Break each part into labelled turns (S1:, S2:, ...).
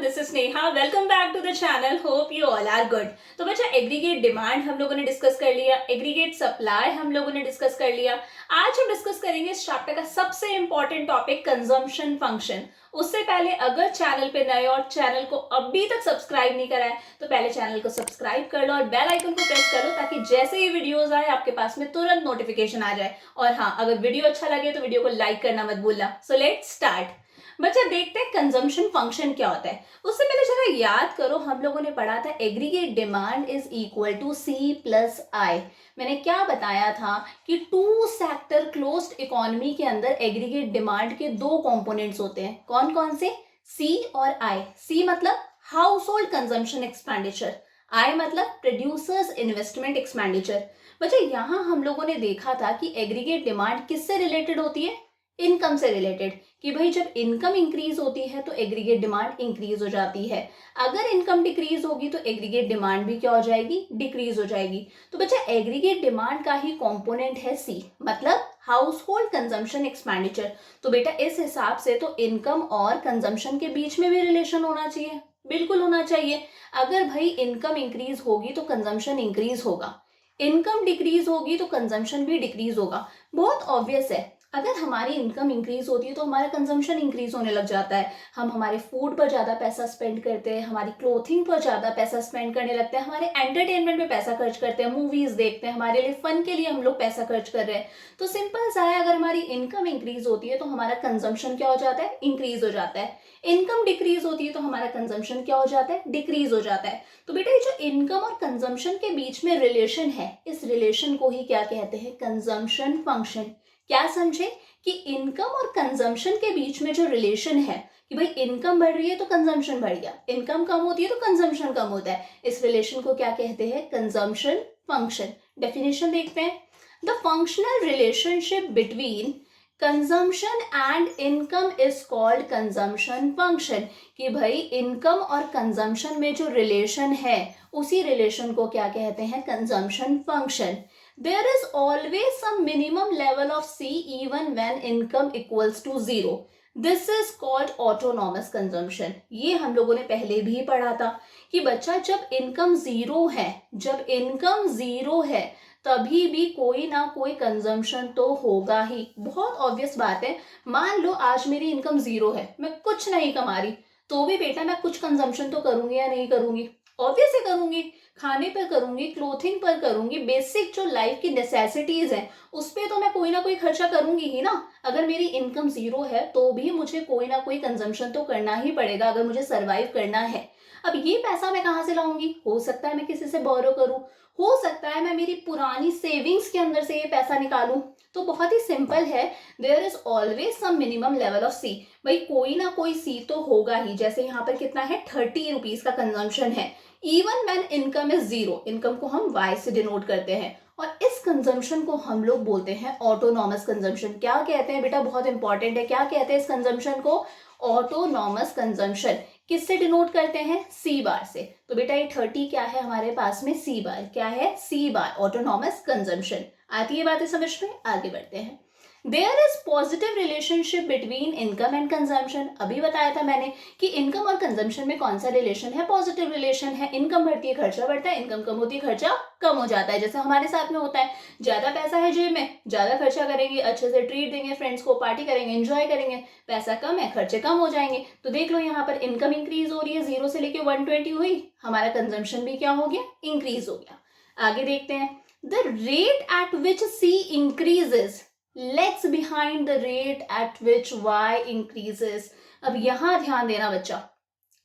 S1: This is Neha. Welcome back to the channel. Hope you all are good. तो बच्चा, aggregate demand हम लोगों ने डिस्कस कर लिया, एग्रीगेट सप्लाई हम लोगों ने डिस्कस कर लिया। आज हम डिस्कस करेंगे इस चैप्टर का सबसे इंपॉर्टेंट टॉपिक, कंजम्पशन फंक्शन। उससे पहले अगर चैनल पे नए और चैनल को अभी तक सब्सक्राइब नहीं करा है तो पहले चैनल को सब्सक्राइब कर लो और बेल आइकन को प्रेस कर लो ताकि जैसे ही वीडियोस आए आपके पास में तुरंत नोटिफिकेशन आ जाए। और हाँ, अगर वीडियो अच्छा लगे तो वीडियो को लाइक करना मत भूलना। So let's start. बच्चा, देखते हैं कंजम्पशन फंक्शन क्या होता है। उससे पहले जरा याद करो, हम लोगों ने पढ़ा था aggregate demand is equal to C plus I. मैंने क्या बताया था कि टू सेक्टर क्लोज्ड इकोनॉमी के अंदर एग्रीगेट डिमांड के दो कंपोनेंट्स होते हैं। कौन कौन से? सी और आई। सी मतलब हाउस होल्ड कंजम्पशन एक्सपेंडिचर, आई मतलब प्रोड्यूसर्स इन्वेस्टमेंट एक्सपेंडिचर। बच्चा, यहां हम लोगों ने देखा था कि एग्रीगेट डिमांड किससे रिलेटेड होती है? इनकम से रिलेटेड। कि भाई जब इनकम इंक्रीज होती है तो एग्रीगेट डिमांड इंक्रीज हो जाती है, अगर इनकम डिक्रीज होगी तो एग्रीगेट डिमांड भी क्या हो जाएगी? डिक्रीज हो जाएगी। तो बच्चा, एग्रीगेट डिमांड का ही कंपोनेंट है सी, मतलब हाउस होल्ड कंजम्पशन एक्सपेंडिचर। तो बेटा इस हिसाब से तो इनकम और कंजम्पशन के बीच में भी रिलेशन होना चाहिए। बिल्कुल होना चाहिए। अगर भाई इनकम इंक्रीज होगी तो कंजम्पशन इंक्रीज होगा, इनकम डिक्रीज होगी तो कंजम्पशन भी डिक्रीज होगा। बहुत ऑब्वियस है। अगर हमारी इनकम इंक्रीज होती है तो हमारा कंजम्पशन इंक्रीज होने लग जाता है। हम हमारे फूड पर ज़्यादा पैसा स्पेंड करते हैं, हमारी क्लोथिंग पर ज़्यादा पैसा स्पेंड करने लगते हैं, हमारे एंटरटेनमेंट में पैसा खर्च करते हैं, मूवीज़ देखते हैं, हमारे लिए फन के लिए हम लोग पैसा खर्च कर रहे हैं। तो सिंपल सा है, अगर हमारी इनकम इंक्रीज होती है तो हमारा कंजम्पशन क्या हो जाता है? इंक्रीज हो जाता है। इनकम डिक्रीज होती है तो हमारा कंजम्पशन क्या हो जाता है? डिक्रीज हो जाता है। तो बेटा ये जो इनकम और कंजम्पशन के बीच में रिलेशन है, इस रिलेशन को ही क्या कहते हैं? Consumption function. क्या समझे कि इनकम और कंजम्पशन के बीच में जो रिलेशन है कि भाई इनकम बढ़ रही है तो कंजम्पशन बढ़ गया, इनकम कम होती है तो कंजम्पशन कम होता है, इस रिलेशन को क्या कहते हैं? Consumption function. डेफिनेशन देखते हैं। The functional relationship between consumption and income is called consumption function. कि भाई इनकम और कंजम्पशन में जो रिलेशन है उसी रिलेशन को क्या कहते हैं? Consumption function. There is always some minimum level of C even when income equals to zero. This is called autonomous consumption. ये हम लोगों ने पहले भी पढ़ा था कि बच्चा जब इनकम जीरो है, जब इनकम जीरो है तभी भी कोई ना कोई कंजम्पशन तो होगा ही। बहुत ऑब्वियस बात है। मान लो आज मेरी इनकम जीरो है, मैं कुछ नहीं कमा रही, तो भी बेटा मैं कुछ कंजम्पशन तो करूंगी या नहीं करूंगी? ऑब्वियस है करूंगी। खाने पर करूंगी, क्लोथिंग पर करूंगी, बेसिक जो लाइफ की नेसेसिटीज हैं उस पर तो मैं कोई ना कोई खर्चा करूंगी ही ना। अगर मेरी इनकम जीरो है तो भी मुझे कोई ना कोई कंजम्पशन तो करना ही पड़ेगा अगर मुझे सरवाइव करना है। अब ये पैसा मैं कहाँ से लाऊंगी? हो सकता है मैं किसी से बोरो करूं, हो सकता है मैं मेरी पुरानी सेविंग्स के अंदर से ये पैसा निकालूं। तो बहुत ही सिंपल है, there is always some minimum level of C. भाई कोई ना कोई सी तो होगा ही। जैसे यहाँ पर कितना है? 30 रुपीज का कंजम्पशन है। Even when income is zero, income को हम वाई से डिनोट करते हैं और इस कंजम्पशन को हम लोग बोलते हैं ऑटोनॉमस कंजम्पशन। क्या कहते हैं बेटा? बहुत इंपॉर्टेंट है। क्या कहते हैं इस कंजम्पशन को? Autonomous consumption. किससे डिनोट करते हैं? सी बार से। तो बेटा ये 30 क्या है हमारे पास में? सी बार। क्या है? C bar, autonomous consumption. आती है बातें समझ में? आगे बढ़ते हैं। There is positive relationship between income and consumption. अभी बताया था मैंने कि इनकम और कंजम्पशन में कौन सा रिलेशन है? पॉजिटिव रिलेशन है। इनकम बढ़ती है खर्चा बढ़ता है, इनकम कम होती है खर्चा कम हो जाता है। जैसे हमारे साथ में होता है, ज्यादा पैसा है जेब में, ज्यादा खर्चा करेंगे, अच्छे से ट्रीट देंगे फ्रेंड्स को, पार्टी करेंगे, एंजॉय करेंगे, पैसा कम है खर्चे कम हो जाएंगे। तो देख लो यहाँ पर इनकम इंक्रीज हो रही है, जीरो से लेके 120 हुई, हमारा कंजम्पशन भी क्या हो गया? इंक्रीज हो गया। आगे देखते हैं। The rate at which C increases lags behind the rate at which y increases. अब यहां ध्यान देना बच्चा,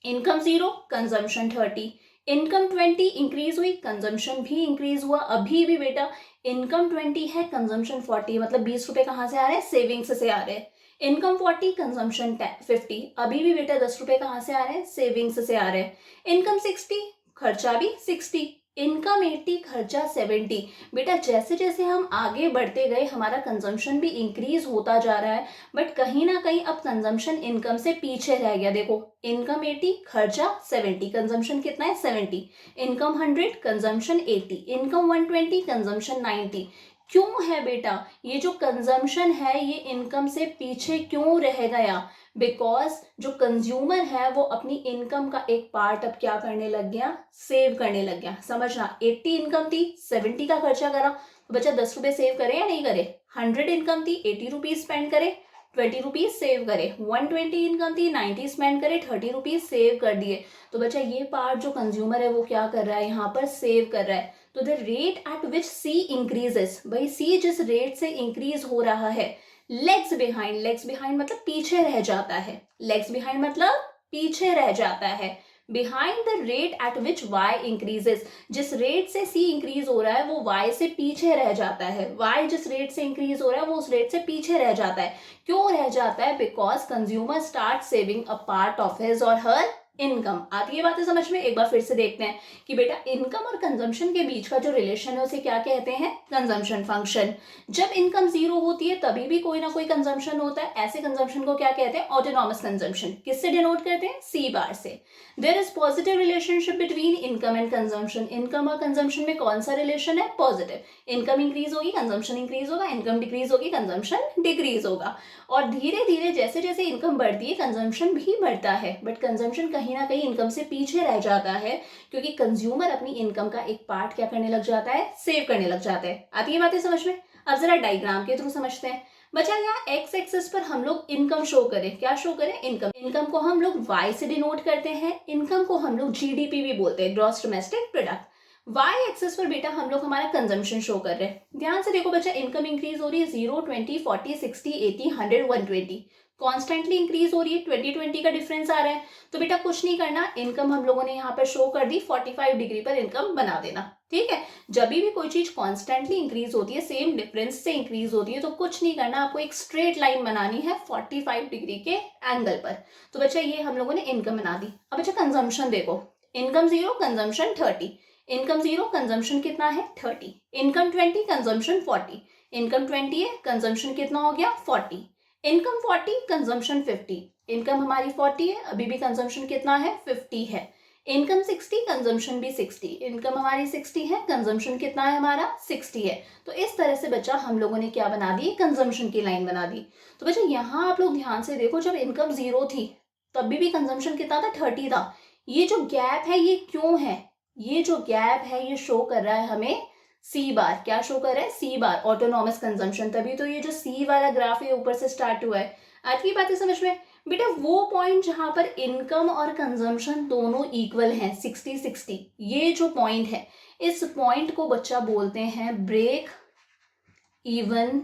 S1: income zero, consumption 30, income 20 increase हुई, कंजम्पशन भी इंक्रीज हुआ। अभी भी बेटा इनकम 20 है, कंजम्पशन 40, मतलब 20 रुपए कहां से आ रहे हैं? सेविंग्स से आ रहे हैं। इनकम 40, कंजम्पशन 50, अभी भी बेटा 10 रुपए कहां से आ रहे हैं? सेविंग्स से आ रहे हैं। इनकम 60, खर्चा भी 60, इनकम 80, खर्चा 70। बेटा जैसे जैसे हम आगे बढ़ते गए हमारा कंजम्पशन भी इंक्रीज होता जा रहा है, बट कहीं ना कहीं अब कंजम्पशन इनकम से पीछे रह गया। देखो इनकम 80, खर्चा 70, कंजम्पशन कितना है? 70। Income 100, consumption 80, income 120, consumption 90। क्यों है बेटा? ये जो कंजम्पशन है ये इनकम से पीछे क्यों रह गया? बिकॉज जो कंज्यूमर है वो अपनी इनकम का एक पार्ट अब क्या करने लग गया? सेव करने लग गया। समझना, 80 इनकम थी, 70 का खर्चा करा, तो बच्चा 10 रुपए सेव करे या नहीं करे? 100 इनकम थी, 80 रुपीज स्पेंड करे, 20 रुपीज सेव करे। 120 इनकम थी, 90 स्पेंड करे, 30 रुपीज सेव कर दिए। तो बच्चा ये पार्ट जो कंज्यूमर है वो क्या कर रहा है? यहाँ पर सेव कर रहा है। तो the rate at which C increases, भाई सी जिस रेट से इंक्रीज हो रहा है, लेग्स बिहाइंड मतलब पीछे रह जाता है। लेग्स बिहाइंड मतलब पीछे रह जाता है। Behind the rate at which Y increases, जिस रेट से सी इंक्रीज हो रहा है वो वाई से पीछे रह जाता है। वाई जिस रेट से इंक्रीज हो रहा है वो उस रेट से पीछे रह जाता है। क्यों रह जाता है? Because consumer start saving a part of his और हर इनकम। आती है बातें समझ में? एक बार फिर से देखते हैं कि बेटा इनकम और कंजम्पशन के बीच का जो रिलेशन है उसे क्या कहते हैं? Consumption function. जब इनकम जीरो होती है तभी भी कोई ना कोई कंजम्पशन होता है। ऐसे कंजम्पशन को क्या कहते हैं? Autonomous consumption. किससे डिनोट करते हैं? सी बार से। There is positive relationship between income and consumption. Income और कंजम्पशन में कौन सा रिलेशन है? पॉजिटिव। इनकम इंक्रीज होगी, कंजम्पशन इंक्रीज होगा, इनकम डिक्रीज होगी, कंजम्पशन डिक्रीज होगा। और धीरे धीरे जैसे जैसे इनकम बढ़ती है कंजम्पशन भी बढ़ता है, बट कंजम्पशन कहीं ना कहीं इनकम से पीछे रह जाता है, क्योंकि कंज्यूमर अपनी इनकम का एक पार्ट क्या करने लग जाता है? सेव करने लग जाता है। आती है बातें समझ में? अब जरा डायग्राम के थ्रू समझते हैं। बच्चा यहाँ एक्स एक्सिस पर हम लोग इनकम शो करें। क्या शो करें? इनकम। इनकम को हम लोग वाई से डिनोट करते हैं। इनकम को हम लोग जीडीपी भी बोलते हैं, gross domestic product. Y axis पर बेटा हम लोग हमारा कंजम्पशन शो कर रहे हैं। ध्यान से देखो बच्चा, इनकम इंक्रीज हो रही है 0, 20, 40, 60, 80, 100, 120, कॉन्स्टेंटली इंक्रीज हो रही है। 20 का डिफरेंस आ रहा है। तो बेटा कुछ नहीं करना, इनकम हम लोगों ने यहाँ पर शो कर दी, 45 डिग्री पर इनकम बना देना। ठीक है, जब भी कोई चीज कॉन्स्टेंटली इंक्रीज होती है, सेम डिफरेंस से इंक्रीज होती है, तो कुछ नहीं करना, आपको एक स्ट्रेट लाइन बनानी है 45 डिग्री के एंगल पर। तो बच्चा ये हम लोगों ने इनकम बना दी। अब बच्चा कंजम्पशन देखो, इनकम 0, कंजम्पशन 30। इनकम 0, कंजम्पशन कितना है? 30। Income 20, consumption 40। इनकम 20 है, कंजम्पशन कितना हो गया? 40। Income 40, consumption 50। इनकम हमारी 40 है, अभी भी कंजम्पशन कितना है? 50 है। इनकम 60, कंजम्पशन भी 60। इनकम हमारी 60 है, कंजम्पशन कितना है हमारा? 60 है। तो इस तरह से बच्चा हम लोगों ने क्या बना दी? कंजम्पशन की लाइन बना दी। तो बच्चा यहाँ आप लोग ध्यान से देखो, जब इनकम 0 थी तभी भी कंजम्पशन कितना था? 30 था। ये जो गैप है ये क्यों है? ये जो गैप है ये शो कर रहा है हमें सी बार। क्या शो कर रहा है? C bar, autonomous consumption. तभी तो ये जो सी वाला ग्राफ है ऊपर से स्टार्ट हुआ है। आज की बातें समझ में? बेटा वो पॉइंट जहां पर इनकम और कंजम्पशन दोनों इक्वल हैं, 60-60, ये जो पॉइंट है, इस पॉइंट को बच्चा बोलते हैं ब्रेक इवन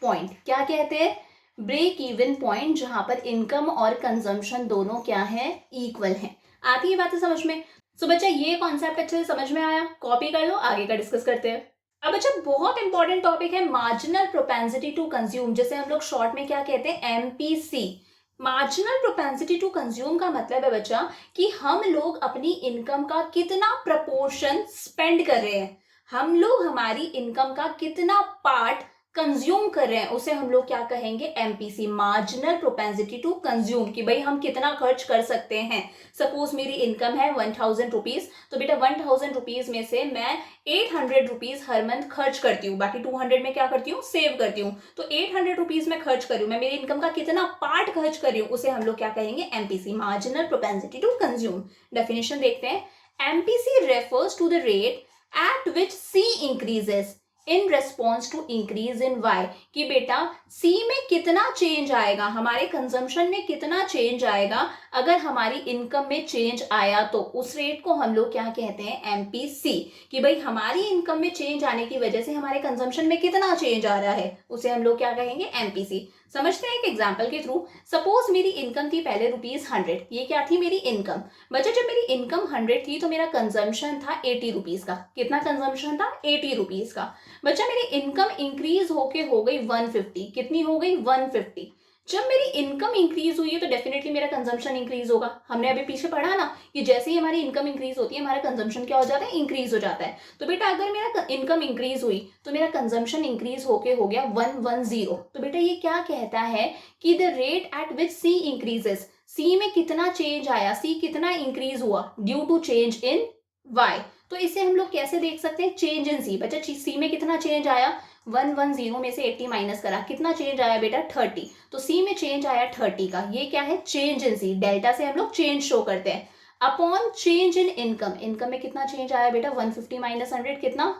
S1: पॉइंट। क्या कहते हैं? ब्रेक इवन पॉइंट, जहां पर इनकम और कंजम्पशन दोनों क्या है? इक्वल हैं। आती है बातें समझ में? सो बच्चा ये कॉन्सेप्ट अच्छे से समझ में आया? कॉपी कर लो, आगे का डिस्कस करते हैं। अब बच्चा बहुत इंपॉर्टेंट टॉपिक है मार्जिनल प्रोपेंसिटी टू कंज्यूम, जिसे हम लोग शॉर्ट में क्या कहते हैं? MPC. Marginal propensity to consume का मतलब है बच्चा कि हम लोग अपनी इनकम का कितना प्रपोर्शन स्पेंड कर रहे हैं, हम लोग हमारी इनकम का कितना पार्ट कंज्यूम कर रहे हैं, उसे हम लोग क्या कहेंगे? MPC, marginal propensity to consume, कि भाई हम कितना खर्च कर सकते हैं। सपोज मेरी इनकम है 1000 रुपीज, तो बेटा 1000 रुपीज में से मैं 800 रुपीज हर मंथ खर्च करती हूँ, बाकी 200 में क्या करती हूँ? सेव करती हूँ। तो 800 रुपीज में खर्च कर रही हूँ, मैं मेरी इनकम का कितना पार्ट खर्च कर रही हूँ, उसे हम लोग क्या कहेंगे? MPC, marginal propensity to consume. Definition देखते हैं। MPC refers to the rate at which C increases in response to increase in Y, कि बेटा सी में कितना चेंज आएगा, हमारे कंजम्पशन में कितना चेंज आएगा अगर हमारी इनकम में चेंज आया, तो उस रेट को हम लोग क्या कहते हैं? एमपीसी। कि भाई हमारी इनकम में चेंज आने की वजह से हमारे कंजम्पशन में कितना चेंज आ रहा है, उसे हम लोग क्या कहेंगे? एमपीसी। समझते हैं एक एग्जाम्पल के थ्रू। सपोज मेरी इनकम थी पहले ₹100, ये क्या थी? मेरी इनकम। बच्चा जब मेरी इनकम 100 थी तो मेरा कंजम्पशन था 80 रुपीज का। कितना कंजम्पशन था? 80 रुपीज का। बच्चा मेरी इनकम इंक्रीज होके हो गई 150। कितनी हो गई? 150। जब मेरी इनकम इंक्रीज हुई है तो डेफिनेटली मेरा कंजम्पशन इंक्रीज होगा। हमने अभी पीछे पढ़ा ना कि जैसे ही हमारी इनकम इंक्रीज होती है हमारा कंजम्पशन क्या हो जाता है? इंक्रीज हो जाता है। तो बेटा अगर मेरा इनकम इंक्रीज हुई तो मेरा कंजम्पशन इंक्रीज होके हो गया 110। तो बेटा ये क्या कहता है कि the rate at which C increases, C में कितना चेंज आया, सी कितना इंक्रीज हुआ due to change in Y. तो इसे हम लोग कैसे देख सकते हैं? Change in C. बच्चा सी में कितना चेंज आया? 110 में से 80 माइनस करा, कितना चेंज आया बेटा 30। तो सी में चेंज आया 30 का, ये क्या है चेंज इन सी, डेल्टा से हम लोग चेंज शो करते हैं। Upon change in income, income में कितना चेंज आया बेटा 150 माइनस 100 कितना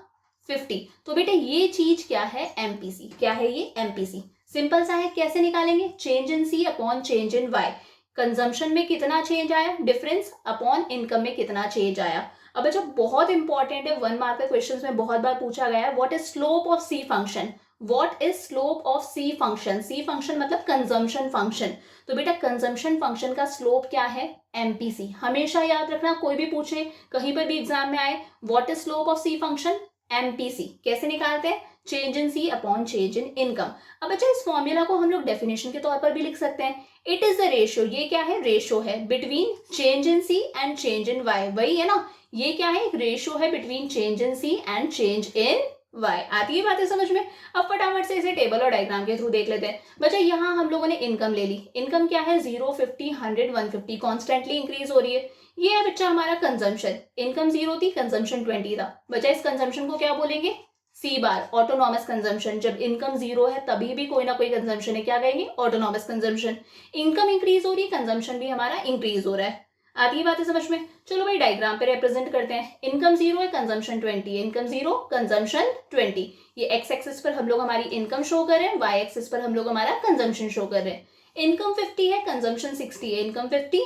S1: 50। तो बेटा ये चीज क्या है एमपीसी, क्या है ये एमपीसी। सिंपल सा है, कैसे निकालेंगे change in C upon change in Y. Consumption में कितना चेंज आया डिफरेंस अपॉन इनकम में कितना चेंज आया। अब बच्चा बहुत इंपॉर्टेंट है, 1 मार्क के क्वेश्चंस में बहुत बार पूछा गया है, what is slope of C function. What is slope of C function, C function मतलब कंजम्पशन फंक्शन। तो बेटा कंजम्पशन फंक्शन का स्लोप क्या है एमपीसी। हमेशा याद रखना, कोई भी पूछे कहीं पर भी एग्जाम में आए, what is slope of C function MPC. कैसे निकालते हैं change in C upon change in income. अब बच्चा इस फॉर्मूला को हम लोग डेफिनेशन के तौर पर भी लिख सकते हैं। इट इज द रेशियो, ये क्या है रेशियो है between change in C and change in Y, वही है ना, ये क्या है एक रेशियो है between change in C and change in Y. आती है बातें समझ में। अब फटाफट से इसे टेबल और डायग्राम के थ्रू देख लेते हैं। बच्चा यहाँ हम लोगों ने इनकम ले ली, इनकम क्या है 0, 50, 100, 150 कॉन्स्टेंटली इंक्रीज हो रही है। ये है बच्चा हमारा कंजम्पशन, इनकम 0 थी कंजम्पशन 20 था। बच्चा इस कंजम्पशन को क्या बोलेंगे सी बार, ऑटोनॉमस कंजम्पशन। जब इनकम 0 है तभी भी कोई ना कोई कंजम्पशन है, क्या कहेंगे ऑटोनॉमस कंजम्पशन। इनकम इंक्रीज हो रही है, कंजम्पशन भी हमारा इंक्रीज हो रहा है। आती है बातें समझ में। चलो भाई डायग्राम पे रिप्रेजेंट करते हैं। इनकम 0 है कंजम्पशन 20 है, इनकम 0 कंजम्पशन 20। ये एक्स एक्सिस पर हम लोग हमारी इनकम शो कर रहे हैं, वाई एक्सिस पर हम लोग हमारा कंजम्पशन शो कर रहे हैं। इनकम 50 है कंजम्पशन 60 है, इनकम 50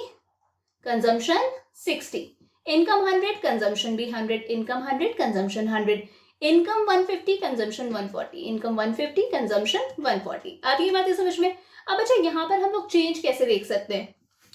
S1: कंजम्पशन 60। इनकम 100 कंजम्पशन भी 100, income 100 consumption 100। Income 150 consumption 140, income 150 consumption 140। आती है बातें समझ में। अब अच्छा यहाँ पर हम लोग चेंज कैसे देख सकते हैं।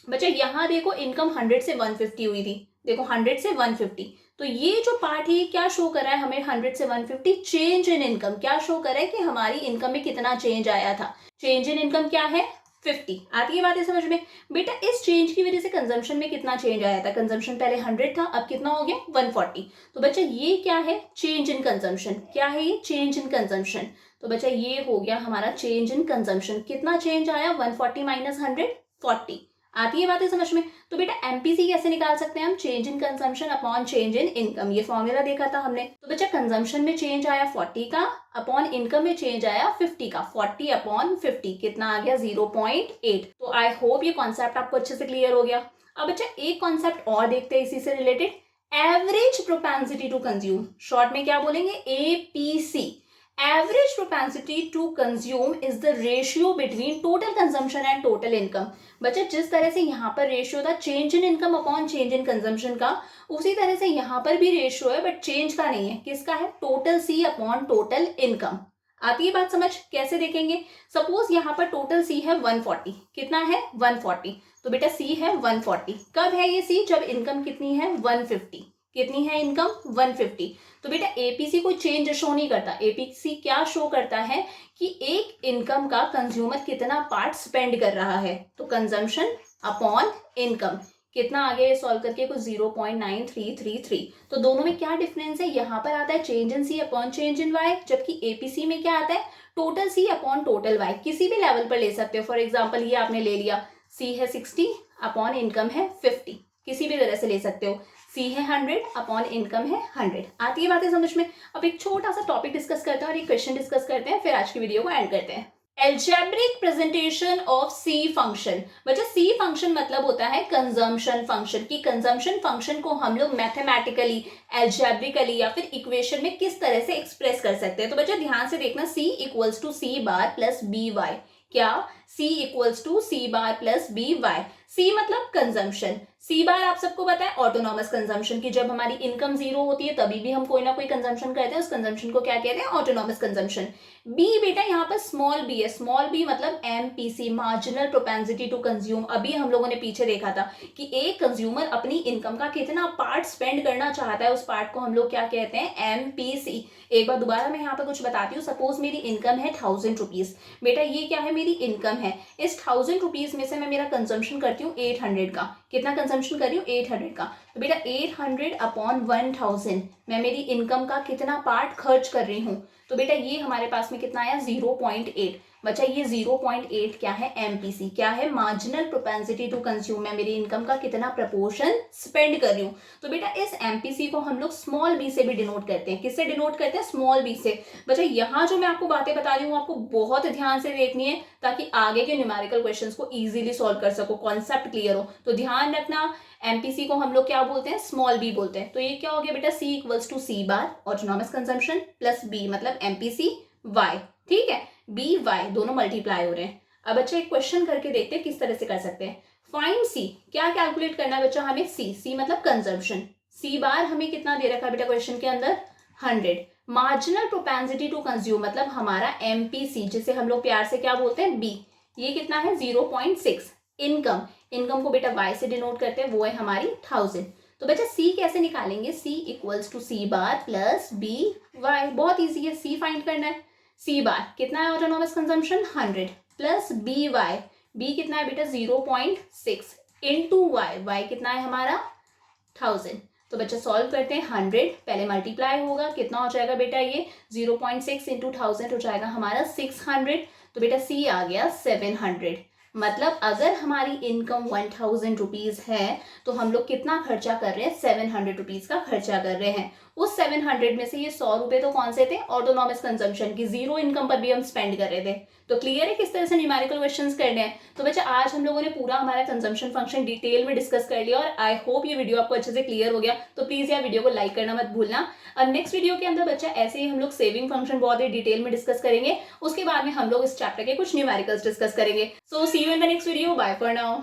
S1: बच्चा यहाँ देखो इनकम 100 से 150 हुई थी, देखो 100 से 150। तो ये जो पार्ट है क्या शो कर रहा है हमें 100 से 150 चेंज इन इनकम, क्या शो कर रहा है कि हमारी इनकम में कितना चेंज आया था। चेंज इन इनकम क्या है 50। आती है बातें समझ में। बेटा इस चेंज की वजह से कंजम्पशन में कितना चेंज आया था, कंजम्पशन पहले 100 था अब कितना हो गया 140। तो बच्चा ये क्या है चेंज इन कंजम्पशन, क्या है ये चेंज इन कंजम्पशन। तो बच्चा ये हो गया हमारा चेंज इन कंजम्पशन। कितना चेंज आया 140 माइनस 100 40। आती है बातें समझ में। तो बेटा एमपीसी कैसे निकाल सकते हैं हम, change in consumption upon change in income, ये फॉर्मूला देखा था हमने। तो बच्चा कंजम्पशन में चेंज आया 40 का अपॉन इनकम में चेंज आया 50 का, 40 अपॉन 50 कितना आ गया 0.8। तो आई होप ये कॉन्सेप्ट आपको अच्छे से क्लियर हो गया। अब बच्चा एक कॉन्सेप्ट और देखते हैं इसी से related, average propensity to consume, short में क्या बोलेंगे APC. Average propensity to consume is the ratio between total consumption and total income। बच्चा जिस तरह से यहाँ पर रेशियो था change in income upon change in consumption का, उसी तरह से यहाँ पर भी रेशियो है बट चेंज का नहीं है। किसका है total C upon total income. आती है बात समझ, कैसे देखेंगे। सपोज यहाँ पर टोटल सी है 140, कितना है 140। तो बेटा सी है 140, कब है ये सी जब इनकम कितनी है 150, कितनी है इनकम 150। तो बेटा एपीसी कोई चेंज शो नहीं करता, एपीसी क्या शो करता है कि एक इनकम का कंज्यूमर कितना पार्ट स्पेंड कर रहा है। तो कंजम्पशन अपॉन इनकम कितना आ गया ये सॉल्व करके कुछ 0.9333। तो दोनों में क्या डिफरेंस है, यहाँ पर आता है change in C upon change in Y, जबकि एपीसी में क्या आता है total C upon total Y. किसी भी लेवल पर ले सकते हो, फॉर एग्जाम्पल ये आपने ले लिया सी है 60 अपॉन इनकम है 50, किसी भी तरह से ले सकते हो। सी है 100 अपॉन इनकम है 100। आती है बातें समझ में। अब एक छोटा सा टॉपिक डिस्कस करते हैं और एक क्वेश्चन डिस्कस करते हैं, फिर आज की वीडियो को एंड करते हैं। Algebraic presentation of C function. बच्चा सी फंक्शन मतलब होता है कंजम्पशन फंक्शन की, कंजम्पशन फंक्शन को हम लोग मैथमेटिकली एल्जेब्रिकली या फिर इक्वेशन में किस तरह से एक्सप्रेस कर सकते हैं। तो बच्चा ध्यान से देखना, C equals to C bar plus B Y, क्या C equals to C bar plus B Y. C मतलब कंजम्पशन, सी बार आप सबको पता है ऑटोनॉमस कंजम्पशन की, जब हमारी इनकम 0 होती है तभी भी हम कोई ना कोई कंजम्पशन करते हैं, उस कंजम्पशन को क्या कहते हैं ऑटोनॉमस कंजम्पशन। बी बेटा यहाँ पर स्मॉल बी है, स्मॉल बी मतलब MPC marginal propensity to consume. अभी हम लोगों ने पीछे देखा था कि एक कंज्यूमर अपनी इनकम का कितना पार्ट स्पेंड करना चाहता है, उस पार्ट को हम लोग क्या कहते हैं एमपीसी। एक बार दोबारा मैं यहाँ पर कुछ बताती हूँ। सपोज मेरी इनकम है 1000 रुपीज, बेटा ये क्या है मेरी इनकम है, इस 1000 रुपीज में से मैं मेरा कंजम्पशन करती हूँ 800 का। कितना कंजम्पशन कर रही हूँ 800 का। तो बेटा 800 अपॉन 1000 मैं मेरी इनकम का कितना पार्ट खर्च कर रही हूँ। तो बेटा ये हमारे पास में कितना आया 0.8। बच्चा ये 0.8 क्या है, एमपीसी क्या है, मार्जिनल प्रोपेंसिटी टू कंज्यूम, मैं मेरी इनकम का कितना प्रपोर्शन स्पेंड कर रही हूँ। तो बेटा इस एमपीसी को हम लोग स्मॉल बी से भी डिनोट करते हैं। किससे डिनोट करते हैं, स्मॉल बी से। बच्चा यहाँ जो मैं आपको बातें बता रही हूँ आपको बहुत ध्यान से देखनी है ताकि आगे के न्यूमेरिकल क्वेश्चंस को इजीली सॉल्व कर सको, कॉन्सेप्ट क्लियर हो। तो ध्यान रखना एमपीसी को हम लोग क्या बोलते हैं, स्मॉल बी बोलते हैं। तो ये क्या हो गया बेटा, C equals to C bar autonomous consumption plus B मतलब एमपीसी वाई, ठीक है, बी वाई दोनों मल्टीप्लाई हो रहे हैं। अब बच्चा एक क्वेश्चन करके देखते हैं किस तरह से कर सकते हैं। फाइंड सी, क्या कैलकुलेट करना है बच्चा हमें, सी मतलब कंजम्पशन, सी बार हमें कितना दे रखा है बेटा क्वेश्चन के अंदर 100। मार्जिनल प्रोपेंसिटी टू कंज्यूम मतलब हमारा एमपीसी जिसे हम लोग प्यार से क्या बोलते हैं, बी, ये कितना है 0.6। इनकम, इनकम को बेटा वाई से डिनोट करते हैं, वो है हमारी 1000। तो बच्चा सी कैसे निकालेंगे, C equals to C bar plus B Y, बहुत ईजी है, सी फाइंड करना है। सी बार कितना है autonomous consumption 100 plus B Y, B कितना है बेटा 0.6 इनटू वाई, वाई कितना है हमारा 1000। तो बच्चा सॉल्व करते हैं, 100 पहले मल्टीप्लाई होगा, कितना हो जाएगा बेटा ये 0.6 इंटू 1000 हो जाएगा हमारा 600। तो बेटा सी आ गया 700। मतलब अगर हमारी इनकम 1000 रुपीज है तो हम लोग कितना खर्चा कर रहे हैं, 700 रुपीज का खर्चा कर रहे हैं। उस 700 में से ये 100 रुपए तो कौन से थे, ऑटोनॉमस कंजम्पशन की, जीरो इनकम पर भी हम स्पेंड कर रहे थे। तो क्लियर है किस तरह से न्यूमेरिकल क्वेश्चंस करने हैं। तो बच्चा आज हम लोगों ने पूरा हमारा कंजम्पशन फंक्शन डिटेल में डिस्कस कर लिया और आई होप ये वीडियो आपको अच्छे से क्लियर हो गया। तो प्लीज यार वीडियो को लाइक करना मत भूलना। और नेक्स्ट वीडियो के अंदर बच्चा ऐसे ही हम लोग सेविंग फंक्शन बहुत ही डिटेल में डिस्कस करेंगे। उसके बाद में हम लोग इस चैप्टर के कुछ न्यूमेरिकल्स डिस्कस करेंगे। So see you in the next video, bye for now.